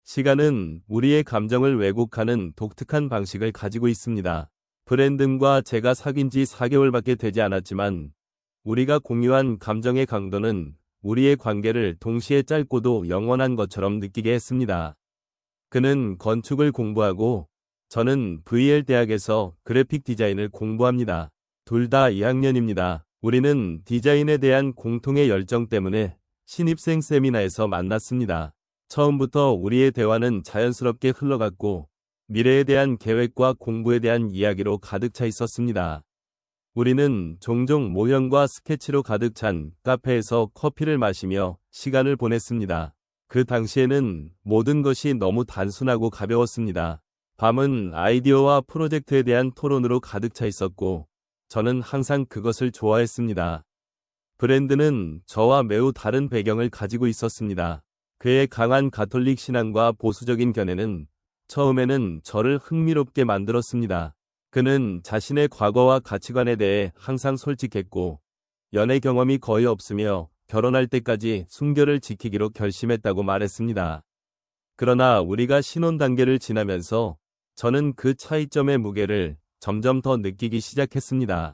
시간은 우리의 감정을 왜곡하는 독특한 방식을 가지고 있습니다. 브랜든과 제가 사귄 지 4개월밖에 되지 않았지만 우리가 공유한 감정의 강도는 우리의 관계를 동시에 짧고도 영원한 것처럼 느끼게 했습니다. 그는 건축을 공부하고 저는 VL 대학에서 그래픽 디자인을 공부합니다. 둘 다 2학년입니다. 우리는 디자인에 대한 공통의 열정 때문에 신입생 세미나에서 만났습니다. 처음부터 우리의 대화는 자연스럽게 흘러갔고 미래에 대한 계획과 공부에 대한 이야기로 가득 차 있었습니다. 우리는 종종 모형과 스케치로 가득 찬 카페에서 커피를 마시며 시간을 보냈습니다. 그 당시에는 모든 것이 너무 단순하고 가벼웠습니다. 밤은 아이디어와 프로젝트에 대한 토론으로 가득 차 있었고 저는 항상 그것을 좋아했습니다. 브랜드는 저와 매우 다른 배경을 가지고 있었습니다. 그의 강한 가톨릭 신앙과 보수적인 견해는 처음에는 저를 흥미롭게 만들었습니다. 그는 자신의 과거와 가치관에 대해 항상 솔직했고 연애 경험이 거의 없으며 결혼할 때까지 순결을 지키기로 결심했다고 말했습니다. 그러나 우리가 신혼 단계를 지나면서 저는 그 차이점의 무게를 점점 더 느끼기 시작했습니다.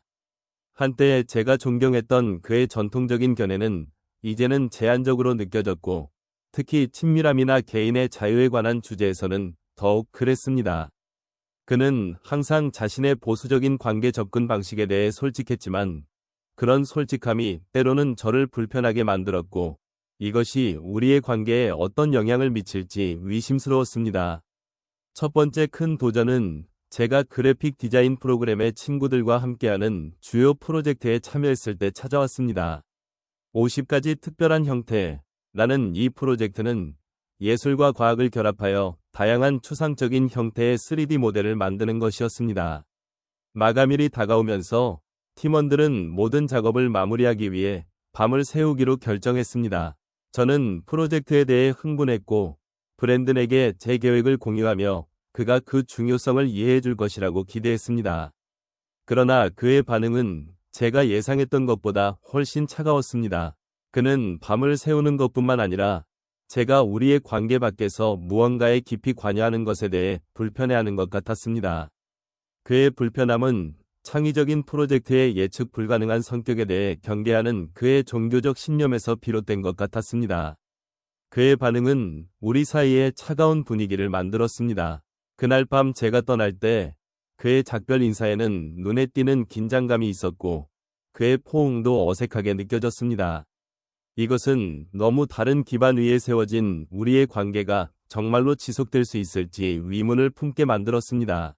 한때 제가 존경했던 그의 전통적인 견해는 이제는 제한적으로 느껴졌고 특히 친밀함이나 개인의 자유에 관한 주제에서는 더욱 그랬습니다. 그는 항상 자신의 보수적인 관계 접근 방식에 대해 솔직했지만 그런 솔직함이 때로는 저를 불편하게 만들었고 이것이 우리의 관계에 어떤 영향을 미칠지 의심스러웠습니다. 첫 번째 큰 도전은 제가 그래픽 디자인 프로그램의 친구들과 함께하는 주요 프로젝트에 참여했을 때 찾아왔습니다. 50가지 특별한 형태라는 이 프로젝트는 예술과 과학을 결합하여 다양한 추상적인 형태의 3D 모델을 만드는 것이었습니다. 마감일이 다가오면서 팀원들은 모든 작업을 마무리하기 위해 밤을 새우기로 결정했습니다. 저는 프로젝트에 대해 흥분했고 브랜든에게 제 계획을 공유하며 그가 그 중요성을 이해해 줄 것이라고 기대했습니다. 그러나 그의 반응은 제가 예상했던 것보다 훨씬 차가웠습니다. 그는 밤을 새우는 것뿐만 아니라 제가 우리의 관계 밖에서 무언가에 깊이 관여하는 것에 대해 불편해하는 것 같았습니다. 그의 불편함은 창의적인 프로젝트의 예측 불가능한 성격에 대해 경계하는 그의 종교적 신념에서 비롯된 것 같았습니다. 그의 반응은 우리 사이에 차가운 분위기를 만들었습니다. 그날 밤 제가 떠날 때 그의 작별 인사에는 눈에 띄는 긴장감이 있었고 그의 포옹도 어색하게 느껴졌습니다. 이것은 너무 다른 기반 위에 세워진 우리의 관계가 정말로 지속될 수 있을지 의문을 품게 만들었습니다.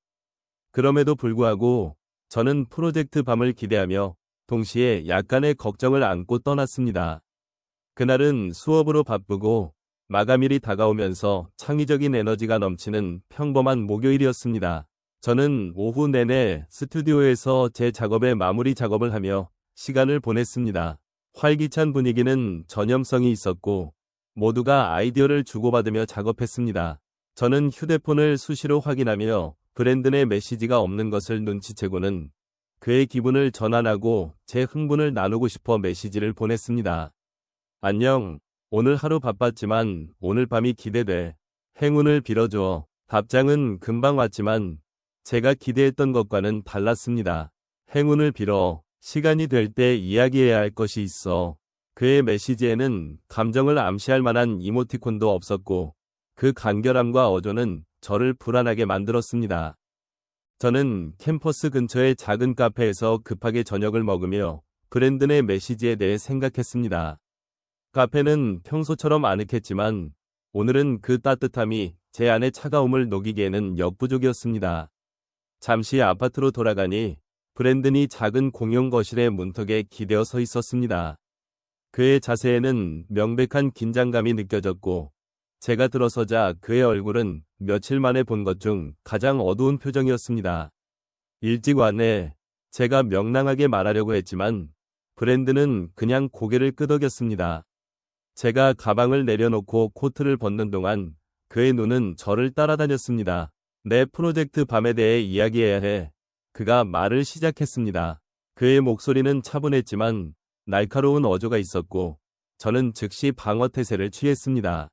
그럼에도 불구하고 저는 프로젝트 밤을 기대하며 동시에 약간의 걱정을 안고 떠났습니다. 그날은 수업으로 바쁘고 마감일이 다가오면서 창의적인 에너지가 넘치는 평범한 목요일이었습니다. 저는 오후 내내 스튜디오에서 제 작업의 마무리 작업을 하며 시간을 보냈습니다. 활기찬 분위기는 전염성이 있었고 모두가 아이디어를 주고받으며 작업했습니다. 저는 휴대폰을 수시로 확인하며 브랜든의 메시지가 없는 것을 눈치채고는 그의 기분을 전환하고 제 흥분을 나누고 싶어 메시지를 보냈습니다. 안녕. 오늘 하루 바빴지만 오늘 밤이 기대돼. 행운을 빌어줘. 답장은 금방 왔지만 제가 기대했던 것과는 달랐습니다. 행운을 빌어. 시간이 될 때 이야기해야 할 것이 있어. 그의 메시지에는 감정을 암시할 만한 이모티콘도 없었고 그 간결함과 어조는 저를 불안하게 만들었습니다. 저는 캠퍼스 근처의 작은 카페에서 급하게 저녁을 먹으며 브랜든의 메시지에 대해 생각했습니다. 카페는 평소처럼 아늑했지만 오늘은 그 따뜻함이 제 안의 차가움을 녹이기에는 역부족이었습니다. 잠시 아파트로 돌아가니 브랜든이 작은 공용 거실의 문턱에 기대어 서 있었습니다. 그의 자세에는 명백한 긴장감이 느껴졌고 제가 들어서자 그의 얼굴은 며칠 만에 본 것 중 가장 어두운 표정이었습니다. 일찍 왔네. 제가 명랑하게 말하려고 했지만 브랜든은 그냥 고개를 끄덕였습니다. 제가 가방을 내려놓고 코트를 벗는 동안 그의 눈은 저를 따라다녔습니다. 내 프로젝트 밤에 대해 이야기해야 해. 그가 말을 시작했습니다. 그의 목소리는 차분했지만 날카로운 어조가 있었고 저는 즉시 방어 태세를 취했습니다.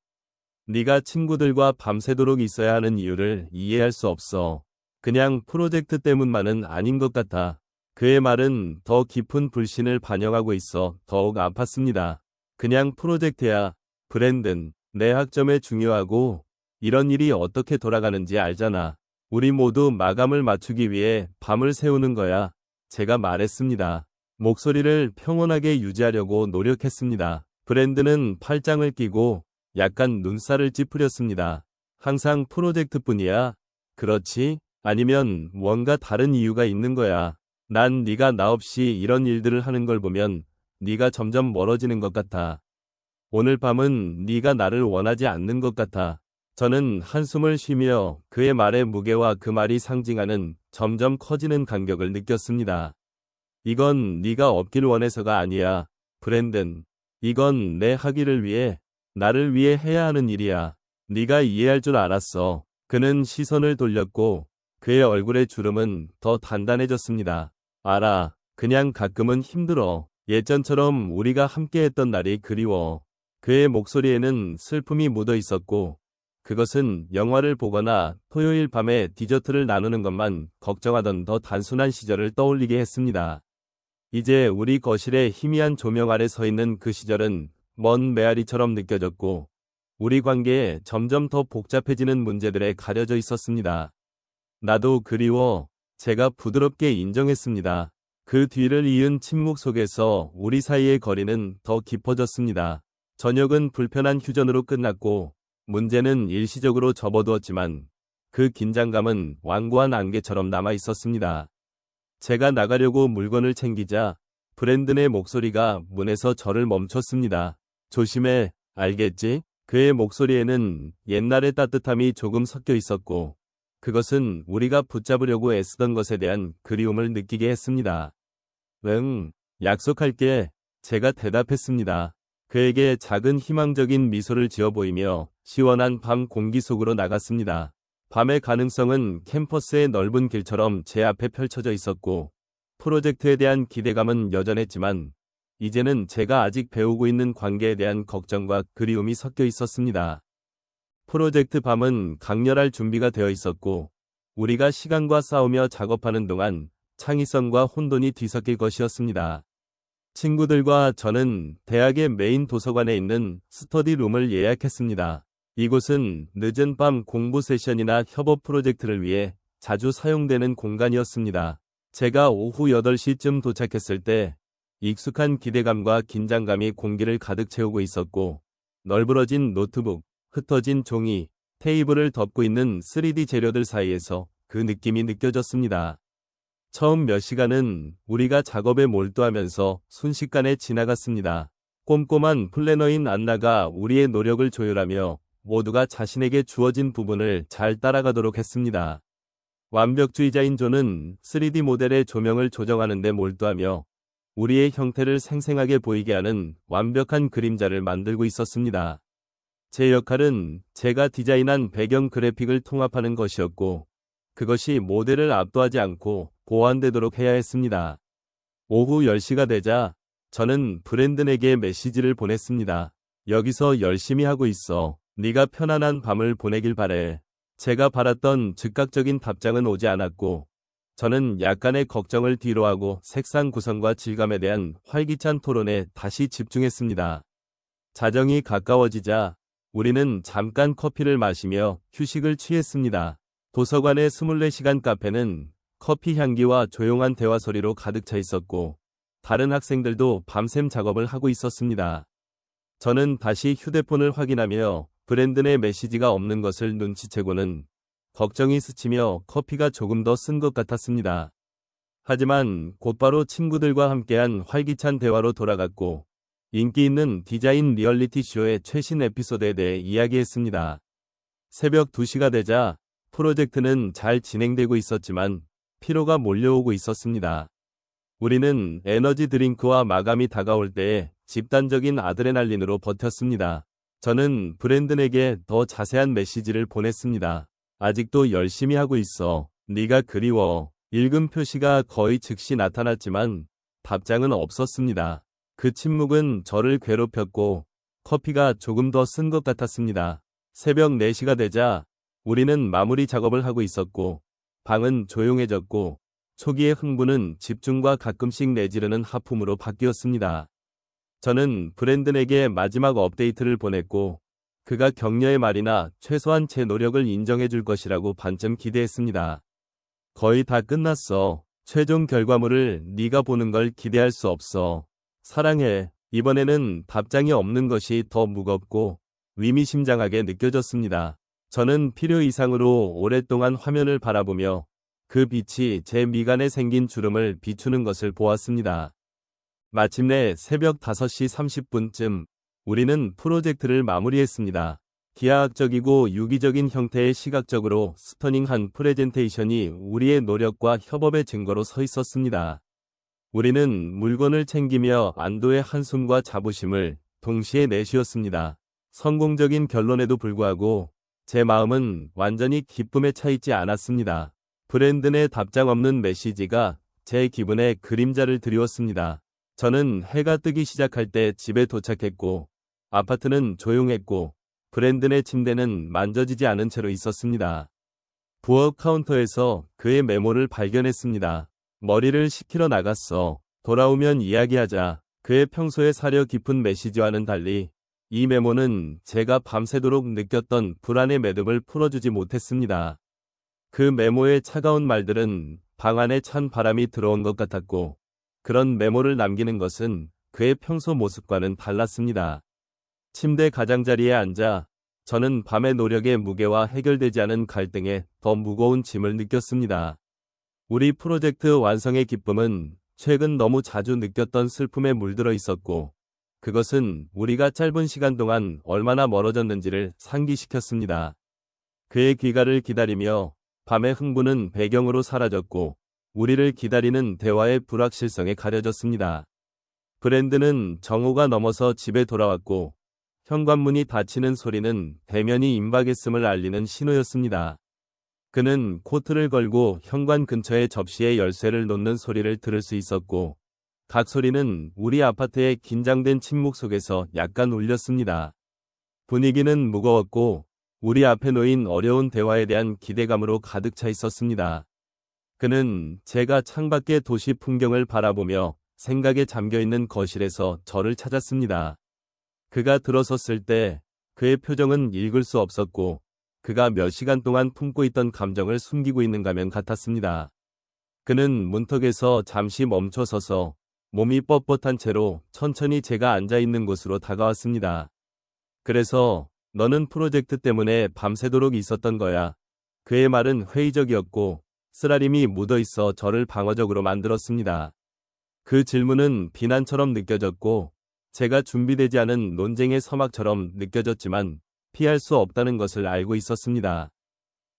네가 친구들과 밤새도록 있어야 하는 이유를 이해할 수 없어. 그냥 프로젝트 때문만은 아닌 것 같아. 그의 말은 더 깊은 불신을 반영하고 있어 더욱 아팠습니다. 그냥 프로젝트야. 브랜든, 내 학점에 중요하고 이런 일이 어떻게 돌아가는지 알잖아. 우리 모두 마감을 맞추기 위해 밤을 새우는 거야. 제가 말했습니다. 목소리를 평온하게 유지하려고 노력했습니다. 브랜든은 팔짱을 끼고 약간 눈살을 찌푸렸습니다. 항상 프로젝트뿐이야? 그렇지? 아니면 뭔가 다른 이유가 있는 거야. 난 네가 나 없이 이런 일들을 하는 걸 보면 네가 점점 멀어지는 것 같아. 오늘 밤은 네가 나를 원하지 않는 것 같아. 저는 한숨을 쉬며 그의 말의 무게와 그 말이 상징하는 점점 커지는 간격을 느꼈습니다. 이건 네가 없길 원해서가 아니야, 브랜든. 이건 내 하기를 위해, 나를 위해 해야 하는 일이야. 네가 이해할 줄 알았어. 그는 시선을 돌렸고 그의 얼굴의 주름은 더 단단해졌습니다. 알아. 그냥 가끔은 힘들어. 예전처럼 우리가 함께했던 날이 그리워. 그의 목소리에는 슬픔이 묻어 있었고 그것은 영화를 보거나 토요일 밤에 디저트를 나누는 것만 걱정하던 더 단순한 시절을 떠올리게 했습니다. 이제 우리 거실에 희미한 조명 아래 서 있는 그 시절은 먼 메아리처럼 느껴졌고 우리 관계에 점점 더 복잡해지는 문제들에 가려져 있었습니다. 나도 그리워. 제가 부드럽게 인정했습니다. 그 뒤를 이은 침묵 속에서 우리 사이의 거리는 더 깊어졌습니다. 저녁은 불편한 휴전으로 끝났고 문제는 일시적으로 접어두었지만 그 긴장감은 완고한 안개처럼 남아 있었습니다. 제가 나가려고 물건을 챙기자 브랜든의 목소리가 문에서 저를 멈췄습니다. 조심해, 알겠지? 그의 목소리에는 옛날의 따뜻함이 조금 섞여 있었고 그것은 우리가 붙잡으려고 애쓰던 것에 대한 그리움을 느끼게 했습니다. 응, 약속할게. 제가 대답했습니다. 그에게 작은 희망적인 미소를 지어 보이며 시원한 밤 공기 속으로 나갔습니다. 밤의 가능성은 캠퍼스의 넓은 길처럼 제 앞에 펼쳐져 있었고 프로젝트에 대한 기대감은 여전했지만 이제는 제가 아직 배우고 있는 관계에 대한 걱정과 그리움이 섞여 있었습니다. 프로젝트 밤은 강렬할 준비가 되어 있었고 우리가 시간과 싸우며 작업하는 동안 창의성과 혼돈이 뒤섞일 것이었습니다. 친구들과 저는 대학의 메인 도서관에 있는 스터디룸을 예약했습니다. 이곳은 늦은 밤 공부 세션이나 협업 프로젝트를 위해 자주 사용되는 공간이었습니다. 제가 오후 8시쯤 도착했을 때 익숙한 기대감과 긴장감이 공기를 가득 채우고 있었고 널브러진 노트북, 흩어진 종이, 테이블을 덮고 있는 3D 재료들 사이에서 그 느낌이 느껴졌습니다. 처음 몇 시간은 우리가 작업에 몰두하면서 순식간에 지나갔습니다. 꼼꼼한 플래너인 안나가 우리의 노력을 조율하며 모두가 자신에게 주어진 부분을 잘 따라가도록 했습니다. 완벽주의자인 존은 3D 모델의 조명을 조정하는 데 몰두하며 우리의 형태를 생생하게 보이게 하는 완벽한 그림자를 만들고 있었습니다. 제 역할은 제가 디자인한 배경 그래픽을 통합하는 것이었고 그것이 모델을 압도하지 않고 보완되도록 해야 했습니다. 오후 10시가 되자 저는 브랜든에게 메시지를 보냈습니다. 여기서 열심히 하고 있어. 네가 편안한 밤을 보내길 바래. 제가 바랐던 즉각적인 답장은 오지 않았고 저는 약간의 걱정을 뒤로하고 색상 구성과 질감에 대한 활기찬 토론에 다시 집중했습니다. 자정이 가까워지자 우리는 잠깐 커피를 마시며 휴식을 취했습니다. 도서관의 24시간 카페는 커피 향기와 조용한 대화 소리로 가득 차 있었고 다른 학생들도 밤샘 작업을 하고 있었습니다. 저는 다시 휴대폰을 확인하며 브랜든의 메시지가 없는 것을 눈치채고는 걱정이 스치며 커피가 조금 더 쓴 것 같았습니다. 하지만 곧바로 친구들과 함께한 활기찬 대화로 돌아갔고 인기 있는 디자인 리얼리티 쇼의 최신 에피소드에 대해 이야기했습니다. 새벽 2시가 되자 프로젝트는 잘 진행되고 있었지만 피로가 몰려오고 있었습니다. 우리는 에너지 드링크와 마감이 다가올 때에 집단적인 아드레날린으로 버텼습니다. 저는 브랜든에게 더 자세한 메시지를 보냈습니다. 아직도 열심히 하고 있어. 네가 그리워. 읽음 표시가 거의 즉시 나타났지만 답장은 없었습니다. 그 침묵은 저를 괴롭혔고 커피가 조금 더 쓴 것 같았습니다. 새벽 4시가 되자 우리는 마무리 작업을 하고 있었고 방은 조용해졌고 초기의 흥분은 집중과 가끔씩 내지르는 하품으로 바뀌었습니다. 저는 브랜든에게 마지막 업데이트를 보냈고 그가 격려의 말이나 최소한 제 노력을 인정해 줄 것이라고 반쯤 기대했습니다. 거의 다 끝났어. 최종 결과물을 네가 보는 걸 기대할 수 없어. 사랑해. 이번에는 답장이 없는 것이 더 무겁고 의미심장하게 느껴졌습니다. 저는 필요 이상으로 오랫동안 화면을 바라보며 그 빛이 제 미간에 생긴 주름을 비추는 것을 보았습니다. 마침내 새벽 5시 30분쯤 우리는 프로젝트를 마무리했습니다. 기하학적이고 유기적인 형태의 시각적으로 스터닝한 프레젠테이션이 우리의 노력과 협업의 증거로 서 있었습니다. 우리는 물건을 챙기며 안도의 한숨과 자부심을 동시에 내쉬었습니다. 성공적인 결론에도 불구하고 제 마음은 완전히 기쁨에 차 있지 않았습니다. 브랜든의 답장 없는 메시지가 제 기분에 그림자를 드리웠습니다. 저는 해가 뜨기 시작할 때 집에 도착했고 아파트는 조용했고 브랜든의 침대는 만져지지 않은 채로 있었습니다. 부엌 카운터에서 그의 메모를 발견했습니다. 머리를 식히러 나갔어. 돌아오면 이야기하자. 그의 평소의 사려 깊은 메시지와는 달리 이 메모는 제가 밤새도록 느꼈던 불안의 매듭을 풀어주지 못했습니다. 그 메모의 차가운 말들은 방 안에 찬 바람이 들어온 것 같았고 그런 메모를 남기는 것은 그의 평소 모습과는 달랐습니다. 침대 가장자리에 앉아 저는 밤의 노력의 무게와 해결되지 않은 갈등에 더 무거운 짐을 느꼈습니다. 우리 프로젝트 완성의 기쁨은 최근 너무 자주 느꼈던 슬픔에 물들어 있었고 그것은 우리가 짧은 시간 동안 얼마나 멀어졌는지를 상기시켰습니다. 그의 귀가를 기다리며 밤의 흥분은 배경으로 사라졌고 우리를 기다리는 대화의 불확실성에 가려졌습니다. 브랜든은 정오가 넘어서 집에 돌아왔고 현관문이 닫히는 소리는 대면이 임박했음을 알리는 신호였습니다. 그는 코트를 걸고 현관 근처의 접시에 열쇠를 놓는 소리를 들을 수 있었고 각 소리는 우리 아파트의 긴장된 침묵 속에서 약간 울렸습니다. 분위기는 무거웠고 우리 앞에 놓인 어려운 대화에 대한 기대감으로 가득 차 있었습니다. 그는 제가 창밖의 도시 풍경을 바라보며 생각에 잠겨있는 거실에서 저를 찾았습니다. 그가 들어섰을 때 그의 표정은 읽을 수 없었고 그가 몇 시간 동안 품고 있던 감정을 숨기고 있는 가면 같았습니다. 그는 문턱에서 잠시 멈춰서서 몸이 뻣뻣한 채로 천천히 제가 앉아있는 곳으로 다가왔습니다. 그래서 너는 프로젝트 때문에 밤새도록 있었던 거야. 그의 말은 회의적이었고 쓰라림이 묻어있어 저를 방어적으로 만들었습니다. 그 질문은 비난처럼 느껴졌고 제가 준비되지 않은 논쟁의 서막처럼 느껴졌지만 피할 수 없다는 것을 알고 있었습니다.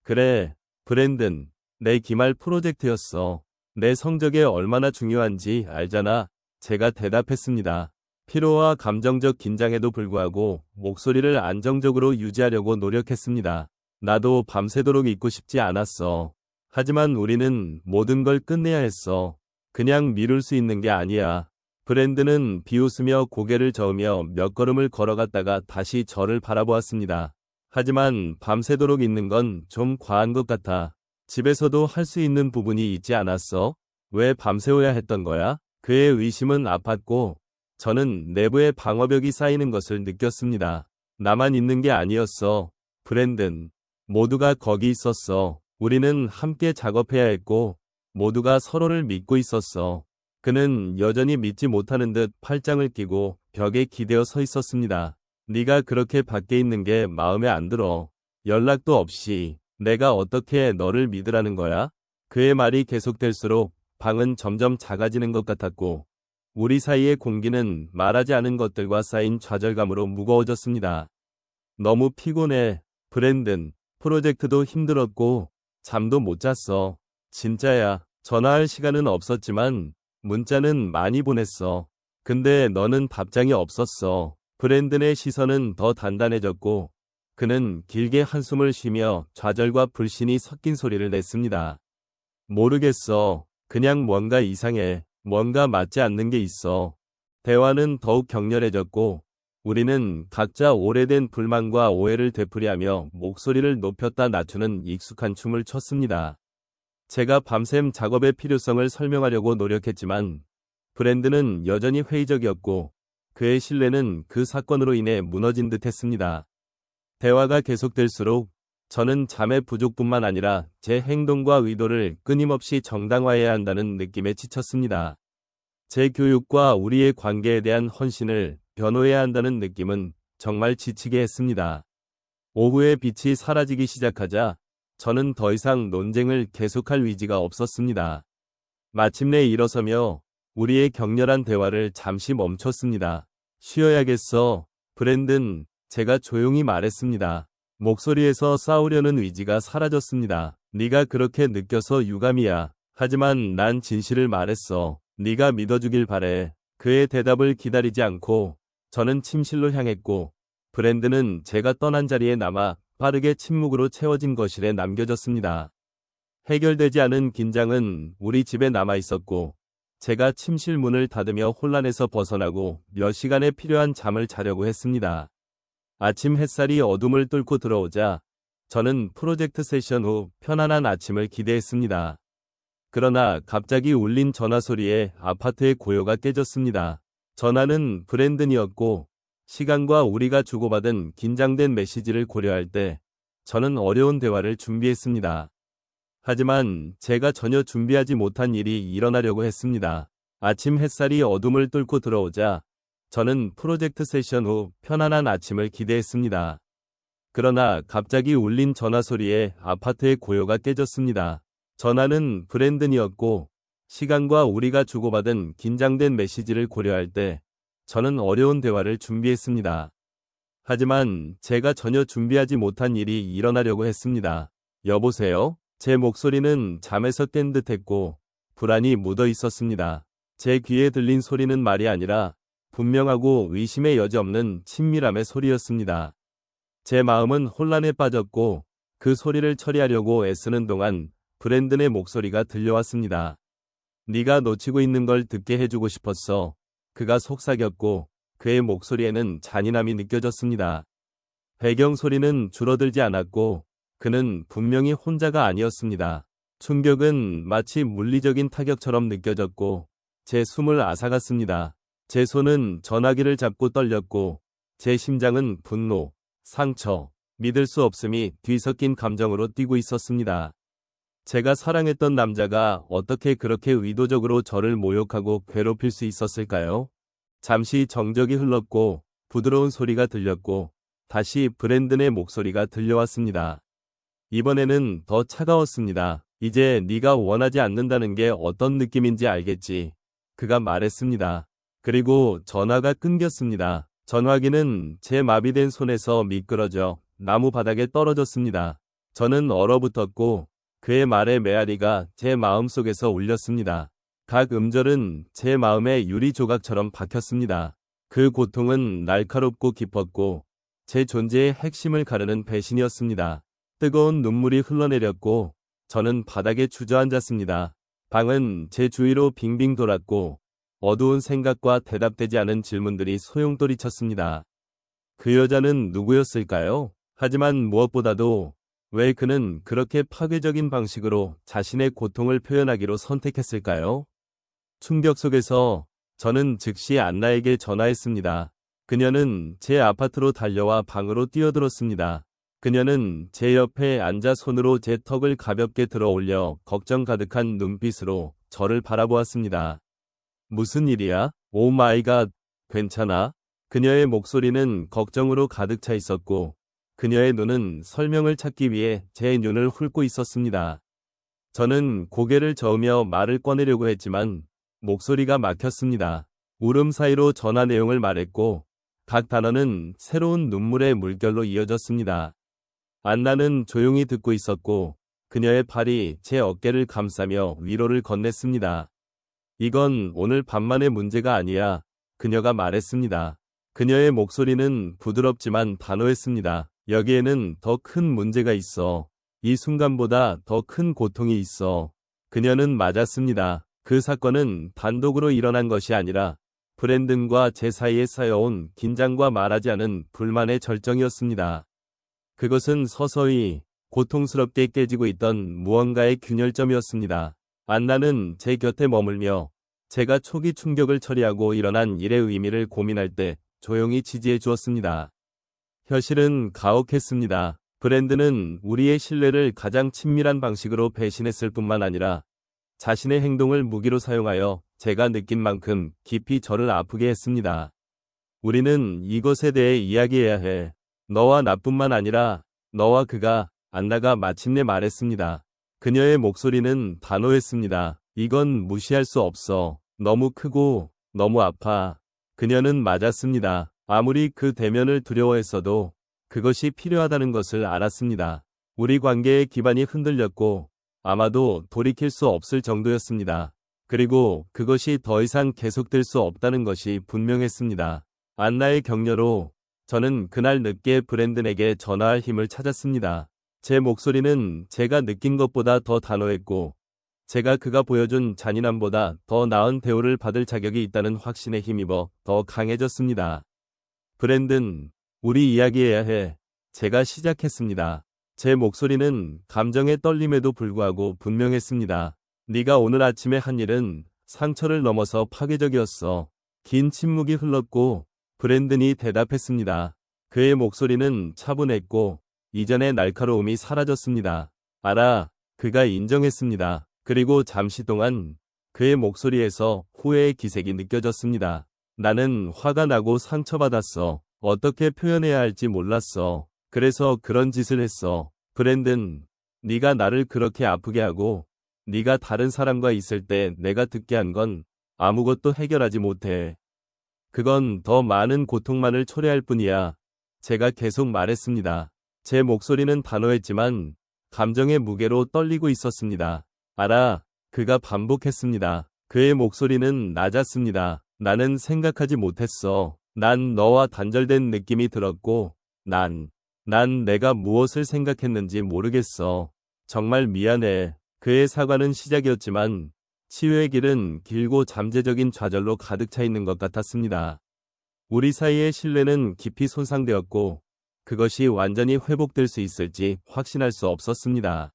그래, 브랜든, 내 기말 프로젝트였어. 내 성적이 얼마나 중요한지 알잖아. 제가 대답했습니다. 피로와 감정적 긴장에도 불구하고 목소리를 안정적으로 유지하려고 노력했습니다. 나도 밤새도록 있고 싶지 않았어. 하지만 우리는 모든 걸 끝내야 했어. 그냥 미룰 수 있는 게 아니야. 브랜든은 비웃으며 고개를 저으며 몇 걸음을 걸어갔다가 다시 저를 바라보았습니다. 하지만 밤새도록 있는 건 좀 과한 것 같아. 집에서도 할 수 있는 부분이 있지 않았어? 왜 밤새워야 했던 거야? 그의 의심은 아팠고 저는 내부의 방어벽이 쌓이는 것을 느꼈습니다. 나만 있는 게 아니었어. 브랜든. 모두가 거기 있었어. 우리는 함께 작업해야 했고 모두가 서로를 믿고 있었어. 그는 여전히 믿지 못하는 듯 팔짱을 끼고 벽에 기대어 서 있었습니다. 네가 그렇게 밖에 있는 게 마음에 안 들어. 연락도 없이 내가 어떻게 너를 믿으라는 거야? 그의 말이 계속될수록 방은 점점 작아지는 것 같았고 우리 사이의 공기는 말하지 않은 것들과 쌓인 좌절감으로 무거워졌습니다. 너무 피곤해, 브랜든. 프로젝트도 힘들었고 잠도 못 잤어. 진짜야. 전화할 시간은 없었지만 문자는 많이 보냈어. 근데 너는 답장이 없었어. 브랜든의 시선은 더 단단해졌고 그는 길게 한숨을 쉬며 좌절과 불신이 섞인 소리를 냈습니다. 모르겠어. 그냥 뭔가 이상해. 뭔가 맞지 않는 게 있어. 대화는 더욱 격렬해졌고 우리는 각자 오래된 불만과 오해를 되풀이하며 목소리를 높였다 낮추는 익숙한 춤을 췄습니다. 제가 밤샘 작업의 필요성을 설명하려고 노력했지만 브랜드는 여전히 회의적이었고 그의 신뢰는 그 사건으로 인해 무너진 듯했습니다. 대화가 계속될수록 저는 잠의 부족뿐만 아니라 제 행동과 의도를 끊임없이 정당화해야 한다는 느낌에 지쳤습니다. 제 교육과 우리의 관계에 대한 헌신을 변호해야 한다는 느낌은 정말 지치게 했습니다. 오후에 빛이 사라지기 시작하자 저는 더 이상 논쟁을 계속할 의지가 없었습니다. 마침내 일어서며 우리의 격렬한 대화를 잠시 멈췄습니다. 쉬어야겠어, 브랜든, 제가 조용히 말했습니다. 목소리에서 싸우려는 의지가 사라졌습니다. 네가 그렇게 느껴서 유감이야. 하지만 난 진실을 말했어. 네가 믿어주길 바래. 그의 대답을 기다리지 않고 저는 침실로 향했고 브랜드는 제가 떠난 자리에 남아 빠르게 침묵으로 채워진 거실에 남겨졌습니다. 해결되지 않은 긴장은 우리 집에 남아 있었고 제가 침실 문을 닫으며 혼란에서 벗어나고 몇 시간에 필요한 잠을 자려고 했습니다. 아침 햇살이 어둠을 뚫고 들어오자 저는 프로젝트 세션 후 편안한 아침을 기대했습니다. 그러나 갑자기 울린 전화 소리에 아파트의 고요가 깨졌습니다. 전화는 브랜든이었고 시간과 우리가 주고받은 긴장된 메시지를 고려할 때 저는 어려운 대화를 준비했습니다. 하지만 제가 전혀 준비하지 못한 일이 일어나려고 했습니다. 아침 햇살이 어둠을 뚫고 들어오자 저는 프로젝트 세션 후 편안한 아침을 기대했습니다. 그러나 갑자기 울린 전화 소리에 아파트의 고요가 깨졌습니다. 전화는 브랜든이었고 시간과 우리가 주고받은 긴장된 메시지를 고려할 때 저는 어려운 대화를 준비했습니다. 하지만 제가 전혀 준비하지 못한 일이 일어나려고 했습니다. 여보세요? 제 목소리는 잠에서 깬 듯했고 불안이 묻어 있었습니다. 제 귀에 들린 소리는 말이 아니라 분명하고 의심의 여지 없는 친밀함의 소리였습니다. 제 마음은 혼란에 빠졌고 그 소리를 처리하려고 애쓰는 동안 브랜든의 목소리가 들려왔습니다. 네가 놓치고 있는 걸 듣게 해주고 싶었어. 그가 속삭였고 그의 목소리에는 잔인함이 느껴졌습니다. 배경 소리는 줄어들지 않았고 그는 분명히 혼자가 아니었습니다. 충격은 마치 물리적인 타격처럼 느껴졌고 제 숨을 앗아갔습니다. 제 손은 전화기를 잡고 떨렸고 제 심장은 분노, 상처, 믿을 수 없음이 뒤섞인 감정으로 뛰고 있었습니다. 제가 사랑했던 남자가 어떻게 그렇게 의도적으로 저를 모욕하고 괴롭힐 수 있었을까요? 잠시 정적이 흘렀고 부드러운 소리가 들렸고 다시 브랜든의 목소리가 들려왔습니다. 이번에는 더 차가웠습니다. 이제 네가 원하지 않는다는 게 어떤 느낌인지 알겠지. 그가 말했습니다. 그리고 전화가 끊겼습니다. 전화기는 제 마비된 손에서 미끄러져 나무 바닥에 떨어졌습니다. 저는 얼어붙었고 그의 말의 메아리가 제 마음속에서 울렸습니다. 각 음절은 제 마음의 유리 조각처럼 박혔습니다. 그 고통은 날카롭고 깊었고 제 존재의 핵심을 가르는 배신이었습니다. 뜨거운 눈물이 흘러내렸고 저는 바닥에 주저앉았습니다. 방은 제 주위로 빙빙 돌았고 어두운 생각과 대답되지 않은 질문들이 소용돌이쳤습니다. 그 여자는 누구였을까요? 하지만 무엇보다도 왜 그는 그렇게 파괴적인 방식으로 자신의 고통을 표현하기로 선택했을까요? 충격 속에서 저는 즉시 안나에게 전화했습니다. 그녀는 제 아파트로 달려와 방으로 뛰어들었습니다. 그녀는 제 옆에 앉아 손으로 제 턱을 가볍게 들어 올려 걱정 가득한 눈빛으로 저를 바라보았습니다. 무슨 일이야? 오 마이 갓, 괜찮아? 그녀의 목소리는 걱정으로 가득 차 있었고 그녀의 눈은 설명을 찾기 위해 제 눈을 훑고 있었습니다. 저는 고개를 저으며 말을 꺼내려고 했지만 목소리가 막혔습니다. 울음 사이로 전화 내용을 말했고 각 단어는 새로운 눈물의 물결로 이어졌습니다. 안나는 조용히 듣고 있었고 그녀의 팔이 제 어깨를 감싸며 위로를 건넸습니다. 이건 오늘 밤만의 문제가 아니야. 그녀가 말했습니다. 그녀의 목소리는 부드럽지만 단호했습니다. 여기에는 더 큰 문제가 있어. 이 순간보다 더 큰 고통이 있어. 그녀는 맞았습니다. 그 사건은 단독으로 일어난 것이 아니라 브랜든과 제 사이에 쌓여온 긴장과 말하지 않은 불만의 절정이었습니다. 그것은 서서히 고통스럽게 깨지고 있던 무언가의 균열점이었습니다. 안나는 제 곁에 머물며 제가 초기 충격을 처리하고 일어난 일의 의미를 고민할 때 조용히 지지해 주었습니다. 현실은 가혹했습니다. 브랜든은 우리의 신뢰를 가장 친밀한 방식으로 배신했을 뿐만 아니라 자신의 행동을 무기로 사용하여 제가 느낀 만큼 깊이 저를 아프게 했습니다. 우리는 이것에 대해 이야기해야 해. 너와 나뿐만 아니라 너와 그가, 안나가 마침내 말했습니다. 그녀의 목소리는 단호했습니다. 이건 무시할 수 없어. 너무 크고 너무 아파. 그녀는 맞았습니다. 아무리 그 대면을 두려워했어도 그것이 필요하다는 것을 알았습니다. 우리 관계의 기반이 흔들렸고 아마도 돌이킬 수 없을 정도였습니다. 그리고 그것이 더 이상 계속될 수 없다는 것이 분명했습니다. 안나의 격려로 저는 그날 늦게 브랜든에게 전화할 힘을 찾았습니다. 제 목소리는 제가 느낀 것보다 더 단호했고 제가 그가 보여준 잔인함보다 더 나은 대우를 받을 자격이 있다는 확신에 힘입어 더 강해졌습니다. 브랜든, 우리 이야기해야 해. 제가 시작했습니다. 제 목소리는 감정의 떨림에도 불구하고 분명했습니다. 네가 오늘 아침에 한 일은 상처를 넘어서 파괴적이었어. 긴 침묵이 흘렀고 브랜든이 대답했습니다. 그의 목소리는 차분했고 이전의 날카로움이 사라졌습니다. 알아, 그가 인정했습니다. 그리고 잠시 동안 그의 목소리에서 후회의 기색이 느껴졌습니다. 나는 화가 나고 상처받았어. 어떻게 표현해야 할지 몰랐어. 그래서 그런 짓을 했어. 브랜든, 네가 나를 그렇게 아프게 하고 네가 다른 사람과 있을 때 내가 듣게 한 건 아무것도 해결하지 못해. 그건 더 많은 고통만을 초래할 뿐이야. 제가 계속 말했습니다. 제 목소리는 단호했지만 감정의 무게로 떨리고 있었습니다. 알아, 그가 반복했습니다. 그의 목소리는 낮았습니다. 나는 생각하지 못했어. 난 너와 단절된 느낌이 들었고 난 내가 무엇을 생각했는지 모르겠어. 정말 미안해. 그의 사과는 시작이었지만 치유의 길은 길고 잠재적인 좌절로 가득 차 있는 것 같았습니다. 우리 사이의 신뢰는 깊이 손상되었고 그것이 완전히 회복될 수 있을지 확신할 수 없었습니다.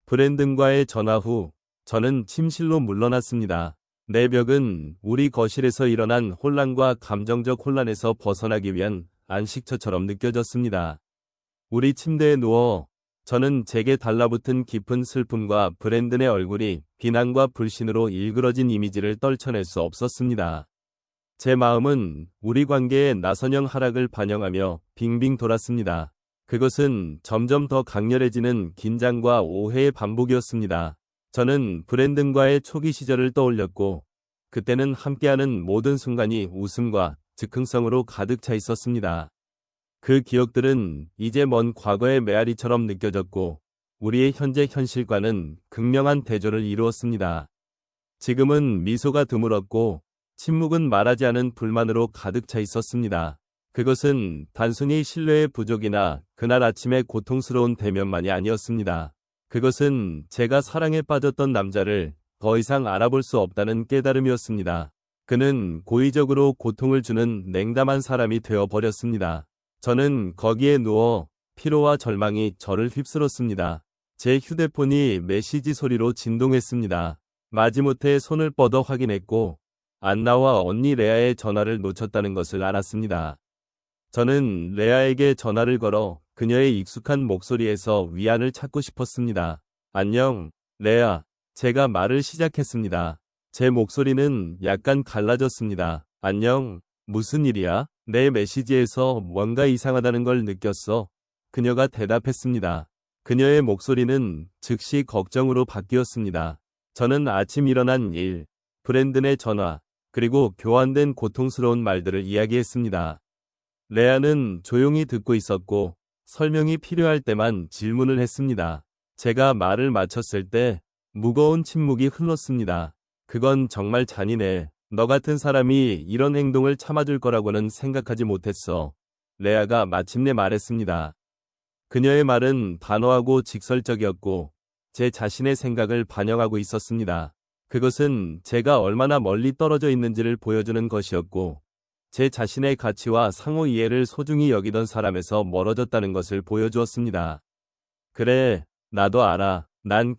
브랜든과의 전화 후 저는 침실로 물러났습니다. 내 벽은 우리 거실에서 일어난 혼란과 감정적 혼란에서 벗어나기 위한 안식처처럼 느껴졌습니다. 우리 침대에 누워 저는 제게 달라붙은 깊은 슬픔과 브랜든의 얼굴이 비난과 불신으로 일그러진 이미지를 떨쳐낼 수 없었습니다. 제 마음은 우리 관계의 나선형 하락을 반영하며 빙빙 돌았습니다. 그것은 점점 더 강렬해지는 긴장과 오해의 반복이었습니다. 저는 브랜든과의 초기 시절을 떠올렸고 그때는 함께하는 모든 순간이 웃음과 즉흥성으로 가득 차 있었습니다. 그 기억들은 이제 먼 과거의 메아리처럼 느껴졌고 우리의 현재 현실과는 극명한 대조를 이루었습니다. 지금은 미소가 드물었고 침묵은 말하지 않은 불만으로 가득 차 있었습니다. 그것은 단순히 신뢰의 부족이나 그날 아침의 고통스러운 대면만이 아니었습니다. 그것은 제가 사랑에 빠졌던 남자를 더 이상 알아볼 수 없다는 깨달음이었습니다. 그는 고의적으로 고통을 주는 냉담한 사람이 되어버렸습니다. 저는 거기에 누워 피로와 절망이 저를 휩쓸었습니다. 제 휴대폰이 메시지 소리로 진동했습니다. 마지못해 손을 뻗어 확인했고 안나와 언니 레아의 전화를 놓쳤다는 것을 알았습니다. 저는 레아에게 전화를 걸어 그녀의 익숙한 목소리에서 위안을 찾고 싶었습니다. 안녕, 레아. 제가 말을 시작했습니다. 제 목소리는 약간 갈라졌습니다. 안녕, 무슨 일이야? 내 메시지에서 뭔가 이상하다는 걸 느꼈어. 그녀가 대답했습니다. 그녀의 목소리는 즉시 걱정으로 바뀌었습니다. 저는 아침 일어난 일, 브랜든의 전화, 그리고 교환된 고통스러운 말들을 이야기했습니다. 레아는 조용히 듣고 있었고 설명이 필요할 때만 질문을 했습니다. 제가 말을 마쳤을 때 무거운 침묵이 흘렀습니다. 그건 정말 잔인해. 너 같은 사람이 이런 행동을 참아줄 거라고는 생각하지 못했어. 레아가 마침내 말했습니다. 그녀의 말은 단호하고 직설적이었고 제 자신의 생각을 반영하고 있었습니다. 그것은 제가 얼마나 멀리 떨어져 있는지를 보여주는 것이었고, 제 자신의 가치와 상호 이해를 소중히 여기던 사람에서 멀어졌다는 것을 보여주었습니다. 그래, 나도 알아. 난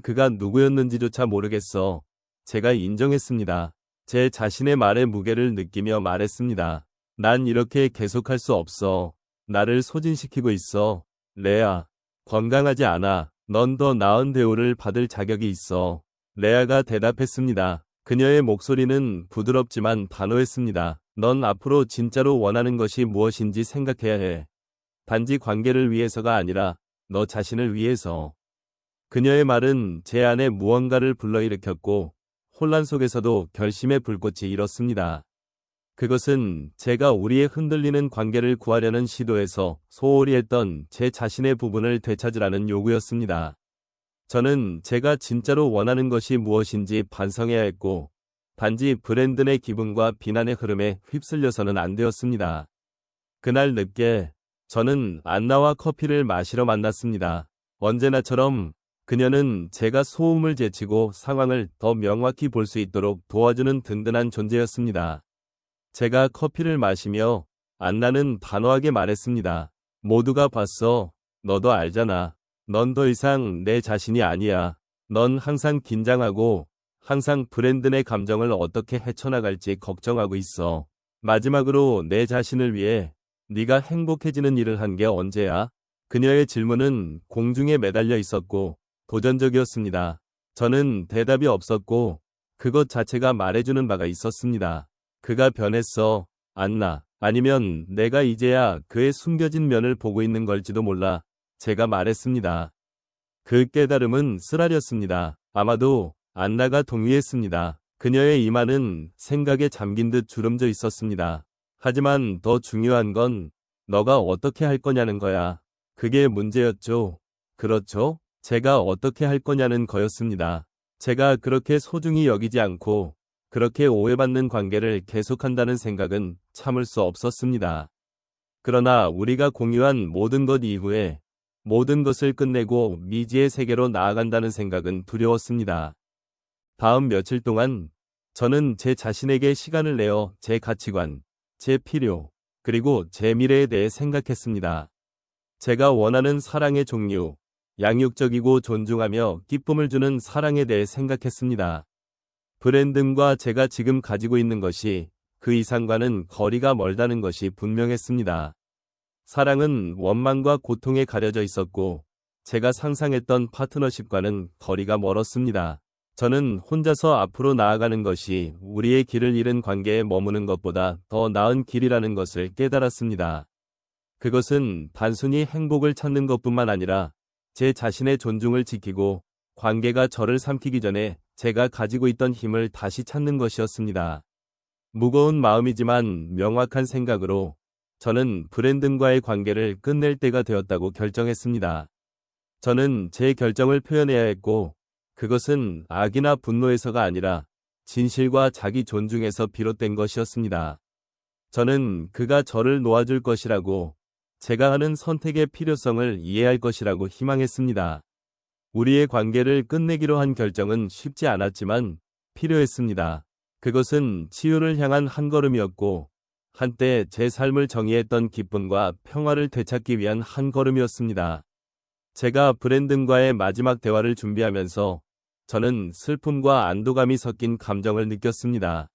그가 누구였는지조차 모르겠어. 제가 인정했습니다. 제 자신의 말의 무게를 느끼며 말했습니다. 난 이렇게 계속할 수 없어. 나를 소진시키고 있어. 레아, 건강하지 않아. 넌 더 나은 대우를 받을 자격이 있어. 레아가 대답했습니다. 그녀의 목소리는 부드럽지만 단호했습니다. 넌 앞으로 진짜로 원하는 것이 무엇인지 생각해야 해. 단지 관계를 위해서가 아니라 너 자신을 위해서. 그녀의 말은 제 안에 무언가를 불러일으켰고 혼란 속에서도 결심의 불꽃이 일었습니다. 그것은 제가 우리의 흔들리는 관계를 구하려는 시도에서 소홀히 했던 제 자신의 부분을 되찾으라는 요구였습니다. 저는 제가 진짜로 원하는 것이 무엇인지 반성해야 했고 단지 브랜든의 기분과 비난의 흐름에 휩쓸려서는 안 되었습니다. 그날 늦게 저는 안나와 커피를 마시러 만났습니다. 언제나처럼 그녀는 제가 소음을 제치고 상황을 더 명확히 볼 수 있도록 도와주는 든든한 존재였습니다. 제가 커피를 마시며 안나는 단호하게 말했습니다. 모두가 봤어. 너도 알잖아. 넌 더 이상 내 자신이 아니야. 넌 항상 긴장하고 항상 브랜든의 감정을 어떻게 헤쳐나갈지 걱정하고 있어. 마지막으로 내 자신을 위해 네가 행복해지는 일을 한 게 언제야? 그녀의 질문은 공중에 매달려 있었고 도전적이었습니다. 저는 대답이 없었고 그것 자체가 말해주는 바가 있었습니다. 그가 변했어, 안나. 아니면 내가 이제야 그의 숨겨진 면을 보고 있는 걸지도 몰라. 제가 말했습니다. 그 깨달음은 쓰라렸습니다. 아마도 안나가 동의했습니다. 그녀의 이마는 생각에 잠긴 듯 주름져 있었습니다. 하지만 더 중요한 건 너가 어떻게 할 거냐는 거야. 그게 문제였죠. 그렇죠? 제가 어떻게 할 거냐는 거였습니다. 제가 그렇게 소중히 여기지 않고 그렇게 오해받는 관계를 계속한다는 생각은 참을 수 없었습니다. 그러나 우리가 공유한 모든 것 이후에 모든 것을 끝내고 미지의 세계로 나아간다는 생각은 두려웠습니다. 다음 며칠 동안 저는 제 자신에게 시간을 내어 제 가치관, 제 필요, 그리고 제 미래에 대해 생각했습니다. 제가 원하는 사랑의 종류, 양육적이고 존중하며 기쁨을 주는 사랑에 대해 생각했습니다. 브랜든과 제가 지금 가지고 있는 것이 그 이상과는 거리가 멀다는 것이 분명했습니다. 사랑은 원망과 고통에 가려져 있었고 제가 상상했던 파트너십과는 거리가 멀었습니다. 저는 혼자서 앞으로 나아가는 것이 우리의 길을 잃은 관계에 머무는 것보다 더 나은 길이라는 것을 깨달았습니다. 그것은 단순히 행복을 찾는 것뿐만 아니라 제 자신의 존중을 지키고 관계가 저를 삼키기 전에 제가 가지고 있던 힘을 다시 찾는 것이었습니다. 무거운 마음이지만 명확한 생각으로 저는 브랜든과의 관계를 끝낼 때가 되었다고 결정했습니다. 저는 제 결정을 표현해야 했고 그것은 악이나 분노에서가 아니라 진실과 자기 존중에서 비롯된 것이었습니다. 저는 그가 저를 놓아줄 것이라고 제가 하는 선택의 필요성을 이해할 것이라고 희망했습니다. 우리의 관계를 끝내기로 한 결정은 쉽지 않았지만 필요했습니다. 그것은 치유를 향한 한 걸음이었고 한때 제 삶을 정의했던 기쁨과 평화를 되찾기 위한 한 걸음이었습니다. 제가 브랜든과의 마지막 대화를 준비하면서 저는 슬픔과 안도감이 섞인 감정을 느꼈습니다.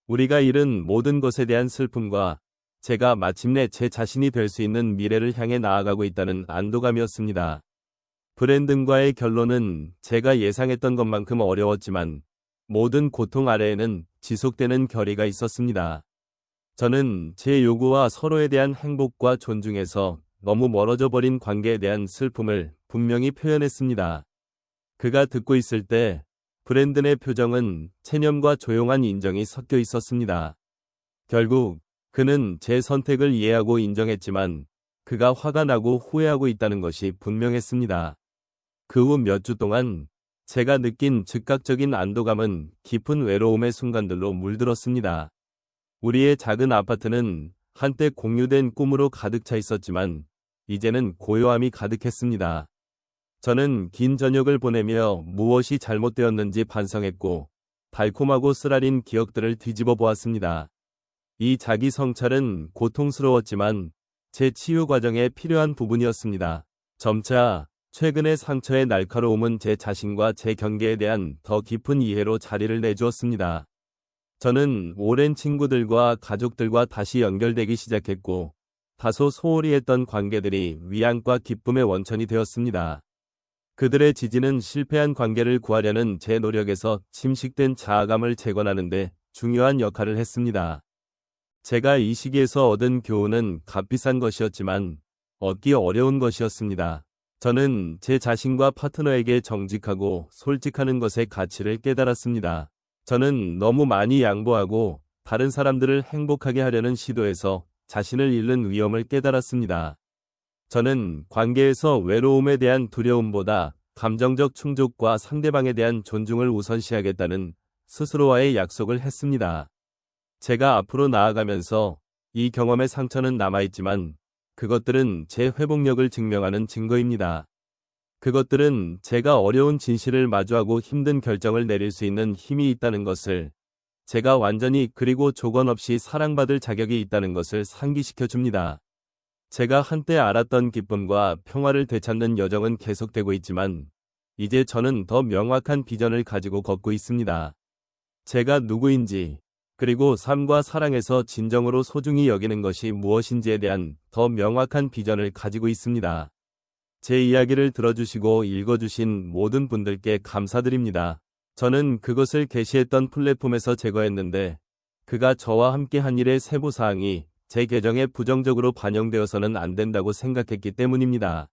우리가 잃은 모든 것에 대한 슬픔과 제가 마침내 제 자신이 될 수 있는 미래를 향해 나아가고 있다는 안도감이었습니다. 브랜든과의 결론은 제가 예상했던 것만큼 어려웠지만 모든 고통 아래에는 지속되는 결의가 있었습니다. 저는 제 요구와 서로에 대한 행복과 존중에서 너무 멀어져 버린 관계에 대한 슬픔을 분명히 표현했습니다. 그가 듣고 있을 때 브랜든의 표정은 체념과 조용한 인정이 섞여 있었습니다. 결국 그는 제 선택을 이해하고 인정했지만 그가 화가 나고 후회하고 있다는 것이 분명했습니다. 그 후 몇 주 동안 제가 느낀 즉각적인 안도감은 깊은 외로움의 순간들로 물들었습니다. 우리의 작은 아파트는 한때 공유된 꿈으로 가득 차 있었지만 이제는 고요함이 가득했습니다. 저는 긴 저녁을 보내며 무엇이 잘못되었는지 반성했고 달콤하고 쓰라린 기억들을 뒤집어 보았습니다. 이 자기 성찰은 고통스러웠지만 제 치유 과정에 필요한 부분이었습니다. 점차 최근의 상처의 날카로움은 제 자신과 제 경계에 대한 더 깊은 이해로 자리를 내주었습니다. 저는 오랜 친구들과 가족들과 다시 연결되기 시작했고 다소 소홀히 했던 관계들이 위안과 기쁨의 원천이 되었습니다. 그들의 지지는 실패한 관계를 구하려는 제 노력에서 침식된 자아감을 재건하는데 중요한 역할을 했습니다. 제가 이 시기에서 얻은 교훈은 값비싼 것이었지만 얻기 어려운 것이었습니다. 저는 제 자신과 파트너에게 정직하고 솔직하는 것의 가치를 깨달았습니다. 저는 너무 많이 양보하고 다른 사람들을 행복하게 하려는 시도에서 자신을 잃는 위험을 깨달았습니다. 저는 관계에서 외로움에 대한 두려움보다 감정적 충족과 상대방에 대한 존중을 우선시하겠다는 스스로와의 약속을 했습니다. 제가 앞으로 나아가면서 이 경험의 상처는 남아있지만 그것들은 제 회복력을 증명하는 증거입니다. 그것들은 제가 어려운 진실을 마주하고 힘든 결정을 내릴 수 있는 힘이 있다는 것을, 제가 완전히 그리고 조건 없이 사랑받을 자격이 있다는 것을 상기시켜 줍니다. 제가 한때 알았던 기쁨과 평화를 되찾는 여정은 계속되고 있지만 이제 저는 더 명확한 비전을 가지고 걷고 있습니다. 제가 누구인지, 그리고 삶과 사랑에서 진정으로 소중히 여기는 것이 무엇인지에 대한 더 명확한 비전을 가지고 있습니다. 제 이야기를 들어주시고 읽어주신 모든 분들께 감사드립니다. 저는 그것을 게시했던 플랫폼에서 제거했는데 그가 저와 함께 한 일의 세부사항이 제 계정에 부정적으로 반영되어서는 안 된다고 생각했기 때문입니다.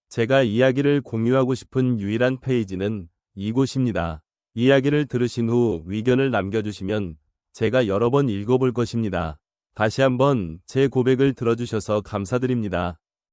제가 이야기를 공유하고 싶은 유일한 페이지는 이곳입니다. 이야기를 들으신 후 의견을 남겨주시면 제가 여러 번 읽어볼 것입니다. 다시 한번 제 고백을 들어주셔서 감사드립니다.